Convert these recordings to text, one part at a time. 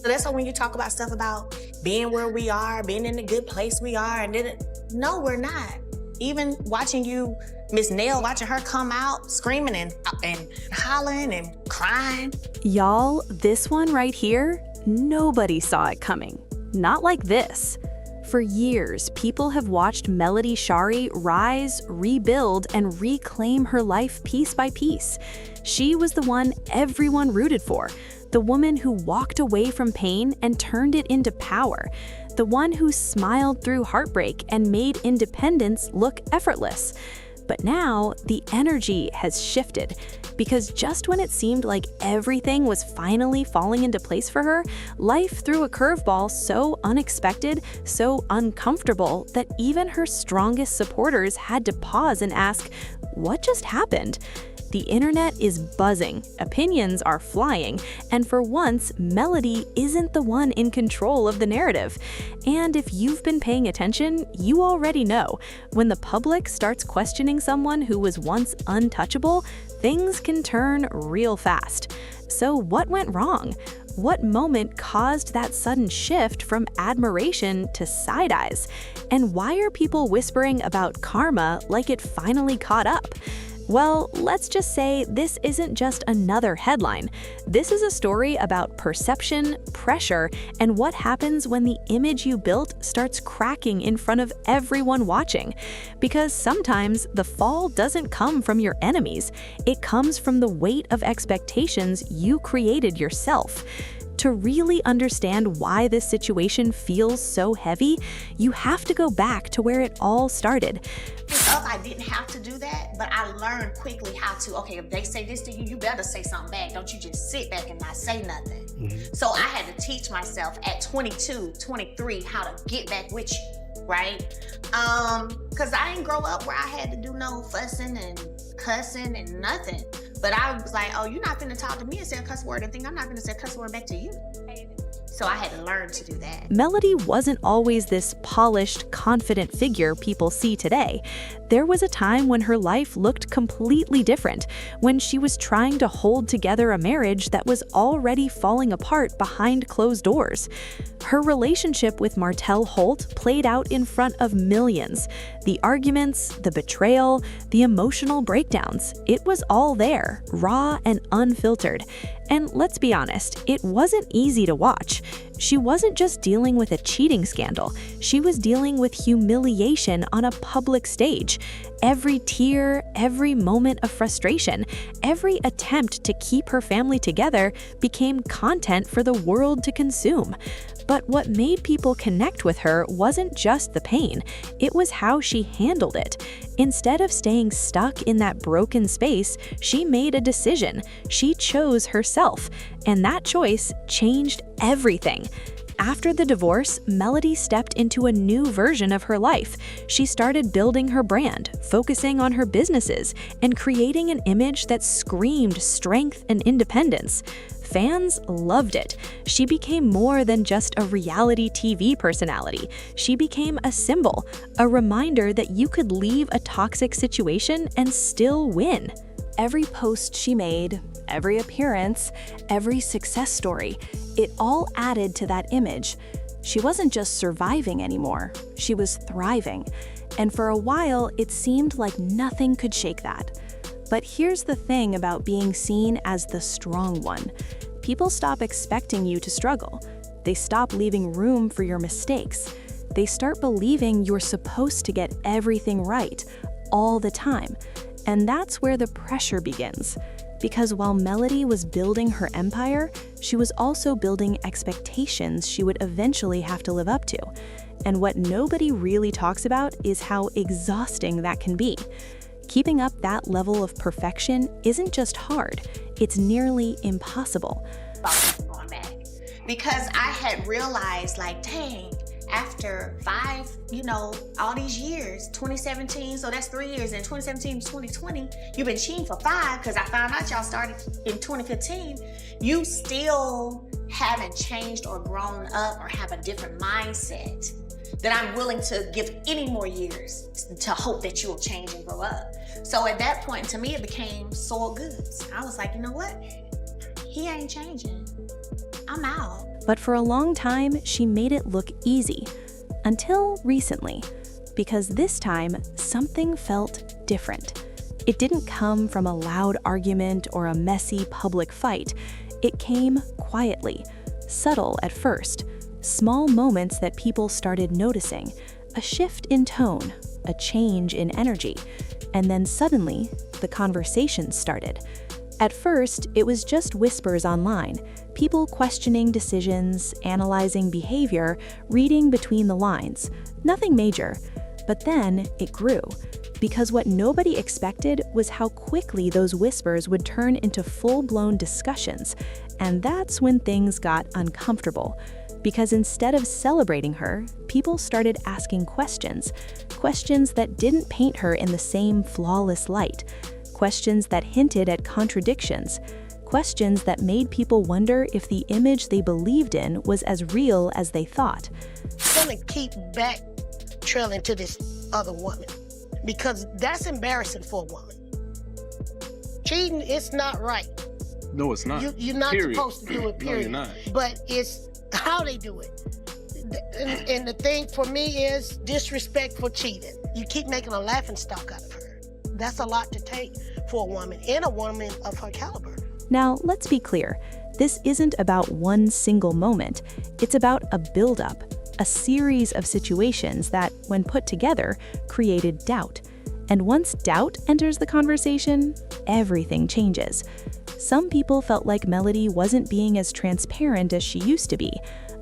So that's why when you talk about stuff about being where we are, being in the good place we are, and then, no, we're not. Even watching you, Miss Nail, watching her come out screaming and hollering and crying. Y'all, this one right here, nobody saw it coming. Not like this. For years, people have watched Melody Shari rise, rebuild, and reclaim her life piece by piece. She was the one everyone rooted for, the woman who walked away from pain and turned it into power, the one who smiled through heartbreak and made independence look effortless. But now, the energy has shifted, because just when it seemed like everything was finally falling into place for her, life threw a curveball so unexpected, so uncomfortable, that even her strongest supporters had to pause and ask, what just happened? The internet is buzzing, opinions are flying, and for once, Melody isn't the one in control of the narrative. And if you've been paying attention, you already know, when the public starts questioning someone who was once untouchable, things can turn real fast. So what went wrong? What moment caused that sudden shift from admiration to side eyes? And why are people whispering about karma like it finally caught up? Well, let's just say this isn't just another headline. This is a story about perception, pressure, and what happens when the image you built starts cracking in front of everyone watching. Because sometimes the fall doesn't come from your enemies, it comes from the weight of expectations you created yourself. To really understand why this situation feels so heavy, you have to go back to where it all started. I didn't have to do that, but I learned quickly how to, okay, if they say this to you, you better say something back. Don't you just sit back and not say nothing. So I had to teach myself at 22, 23, how to get back with you, right? Because I didn't grow up where I had to do no fussing and cussing and nothing. But I was like, oh, you're not gonna talk to me and say a cuss word and think I'm not gonna say a cuss word back to you. So I had to learn to do that. Melody wasn't always this polished, confident figure people see today. There was a time when her life looked completely different, when she was trying to hold together a marriage that was already falling apart behind closed doors. Her relationship with Martell Holt played out in front of millions. The arguments, the betrayal, the emotional breakdowns, it was all there, raw and unfiltered. And let's be honest, it wasn't easy to watch. She wasn't just dealing with a cheating scandal, she was dealing with humiliation on a public stage. Every tear, every moment of frustration, every attempt to keep her family together became content for the world to consume. But what made people connect with her wasn't just the pain, it was how she handled it. Instead of staying stuck in that broken space, she made a decision. She chose herself, and that choice changed everything. After the divorce, Melody stepped into a new version of her life. She started building her brand, focusing on her businesses, and creating an image that screamed strength and independence. Fans loved it. She became more than just a reality TV personality. She became a symbol, a reminder that you could leave a toxic situation and still win. Every post she made, every appearance, every success story, it all added to that image. She wasn't just surviving anymore, she was thriving. And for a while, it seemed like nothing could shake that. But here's the thing about being seen as the strong one. People stop expecting you to struggle. They stop leaving room for your mistakes. They start believing you're supposed to get everything right, all the time. And that's where the pressure begins. Because while Melody was building her empire, she was also building expectations she would eventually have to live up to. And what nobody really talks about is how exhausting that can be. Keeping up that level of perfection isn't just hard, it's nearly impossible. Going back. Because I had realized, like, dang, after all these years, 2017, so that's 3 years, and 2017 to 2020, you've been cheating for 5, because I found out y'all started in 2015. You still haven't changed or grown up or have a different mindset that I'm willing to give any more years to hope that you will change and grow up. So at that point, to me, it became sold goods. I was like, you know what? He ain't changing. I'm out. But for a long time, she made it look easy. Until recently. Because this time, something felt different. It didn't come from a loud argument or a messy public fight. It came quietly, subtle at first, small moments that people started noticing, a shift in tone, a change in energy, and then suddenly, the conversation started. At first, it was just whispers online, people questioning decisions, analyzing behavior, reading between the lines. Nothing major. But then it grew, because what nobody expected was how quickly those whispers would turn into full-blown discussions, and that's when things got uncomfortable. Because instead of celebrating her, people started asking questions that didn't paint her in the same flawless light, questions that hinted at contradictions, questions that made people wonder if the image they believed in was as real as they thought. I'm gonna keep back trailing to this other woman because that's embarrassing for a woman. Cheating, it's not right. No, it's not. You're not Period. supposed to do it, period. No, you're not. But it's how they do it. And the thing for me is disrespect for cheating. You keep making a laughing stock out of her. That's a lot to take for a woman, and a woman of her caliber. Now, let's be clear. This isn't about one single moment. It's about a buildup, a series of situations that, when put together, created doubt. And once doubt enters the conversation, everything changes. Some people felt like Melody wasn't being as transparent as she used to be.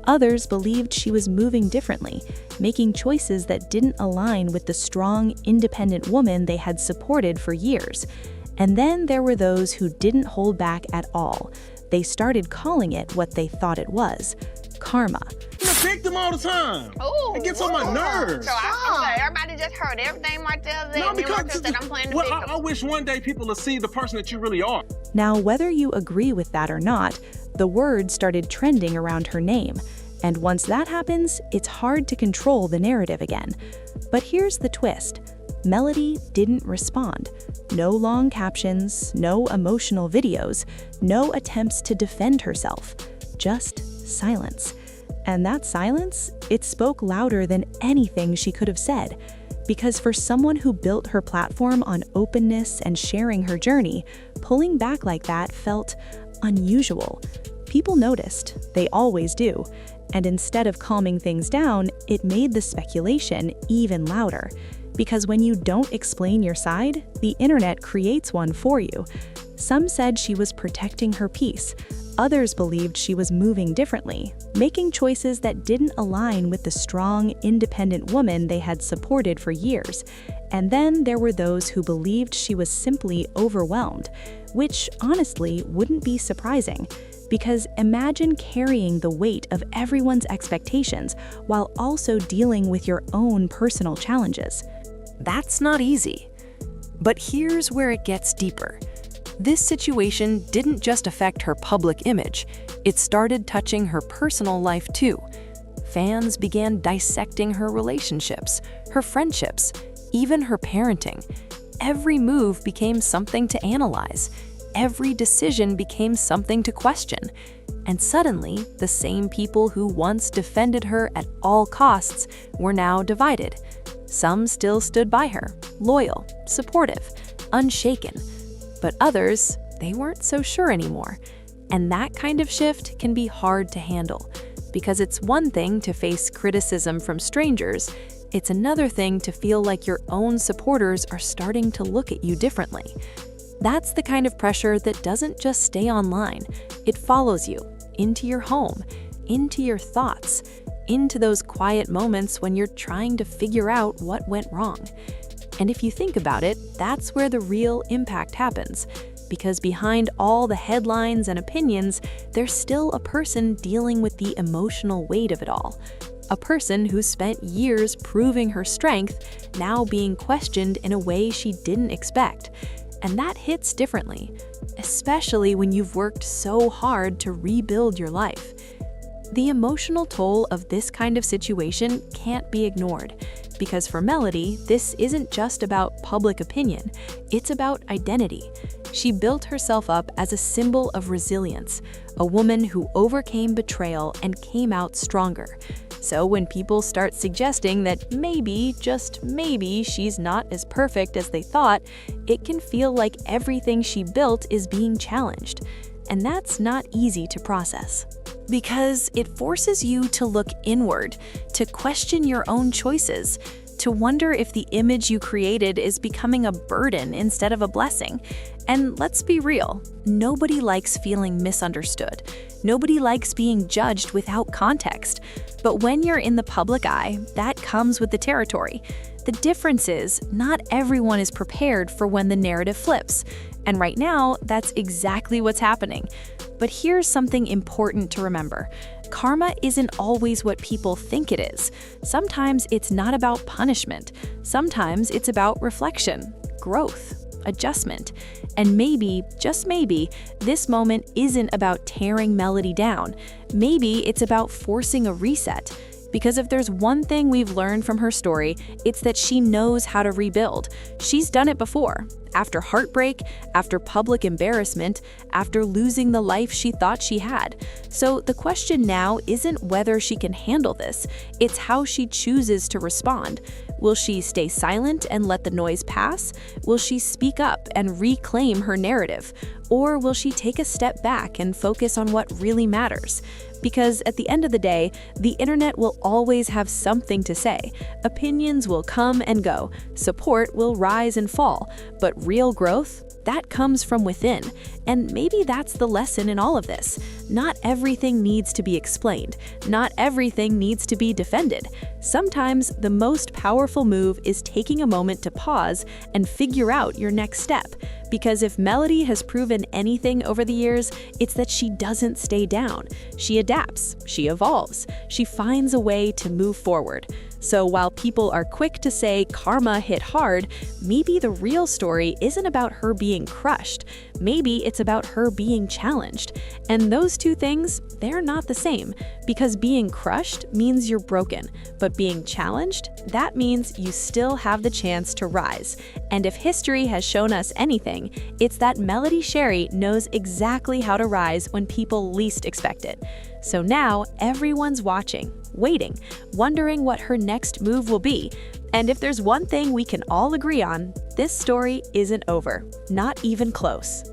Others believed she was moving differently, making choices that didn't align with the strong, independent woman they had supported for years. And then there were those who didn't hold back at all. They started calling it what they thought it was: karma. You're a victim all the time. Ooh, It gets on my nerves. So I'm like, everybody just heard everything Martell said. No, And then Martell said I'm playing the well, victim. I wish one day people would see the person that you really are. Now, whether you agree with that or not, the word started trending around her name. And once that happens, it's hard to control the narrative again. But here's the twist. Melody didn't respond. No long captions, no emotional videos, no attempts to defend herself. Just silence. And that silence, it spoke louder than anything she could have said. Because for someone who built her platform on openness and sharing her journey, pulling back like that felt unusual. People noticed, they always do. And instead of calming things down, it made the speculation even louder. Because when you don't explain your side, the internet creates one for you. Some said she was protecting her peace. Others believed she was moving differently, making choices that didn't align with the strong, independent woman they had supported for years. And then there were those who believed she was simply overwhelmed, which honestly wouldn't be surprising. Because imagine carrying the weight of everyone's expectations while also dealing with your own personal challenges. That's not easy. But here's where it gets deeper. This situation didn't just affect her public image, it started touching her personal life too. Fans began dissecting her relationships, her friendships, even her parenting. Every move became something to analyze. Every decision became something to question. And suddenly, the same people who once defended her at all costs were now divided. Some still stood by her, loyal, supportive, unshaken. But others, they weren't so sure anymore. And that kind of shift can be hard to handle, because it's one thing to face criticism from strangers, it's another thing to feel like your own supporters are starting to look at you differently. That's the kind of pressure that doesn't just stay online. It follows you into your home, into your thoughts, into those quiet moments when you're trying to figure out what went wrong. And if you think about it, that's where the real impact happens. Because behind all the headlines and opinions, there's still a person dealing with the emotional weight of it all. A person who spent years proving her strength, now being questioned in a way she didn't expect. And that hits differently, especially when you've worked so hard to rebuild your life. The emotional toll of this kind of situation can't be ignored, because for Melody, this isn't just about public opinion, it's about identity. She built herself up as a symbol of resilience, a woman who overcame betrayal and came out stronger. So when people start suggesting that maybe, just maybe, she's not as perfect as they thought, it can feel like everything she built is being challenged. And that's not easy to process. Because it forces you to look inward, to question your own choices, to wonder if the image you created is becoming a burden instead of a blessing. And let's be real, nobody likes feeling misunderstood. Nobody likes being judged without context. But when you're in the public eye, that comes with the territory. The difference is, not everyone is prepared for when the narrative flips. And right now, that's exactly what's happening. But here's something important to remember. Karma isn't always what people think it is. Sometimes it's not about punishment. Sometimes it's about reflection, growth, adjustment. And maybe, just maybe, this moment isn't about tearing Melody down. Maybe it's about forcing a reset. Because if there's one thing we've learned from her story, it's that she knows how to rebuild. She's done it before. After heartbreak, after public embarrassment, after losing the life she thought she had. So the question now isn't whether she can handle this, it's how she chooses to respond. Will she stay silent and let the noise pass? Will she speak up and reclaim her narrative? Or will she take a step back and focus on what really matters? Because at the end of the day, the internet will always have something to say. Opinions will come and go. Support will rise and fall. But real growth, that comes from within. And maybe that's the lesson in all of this. Not everything needs to be explained. Not everything needs to be defended. Sometimes the most powerful move is taking a moment to pause and figure out your next step. Because if Melody has proven anything over the years, it's that she doesn't stay down. She adapts, she evolves, she finds a way to move forward. So while people are quick to say karma hit hard, maybe the real story isn't about her being crushed. Maybe it's about her being challenged. And those two things, they're not the same. Because being crushed means you're broken, but being challenged, that means you still have the chance to rise. And if history has shown us anything, it's that Melody Shari knows exactly how to rise when people least expect it. So now everyone's watching, waiting, wondering what her next move will be. And if there's one thing we can all agree on, this story isn't over, not even close.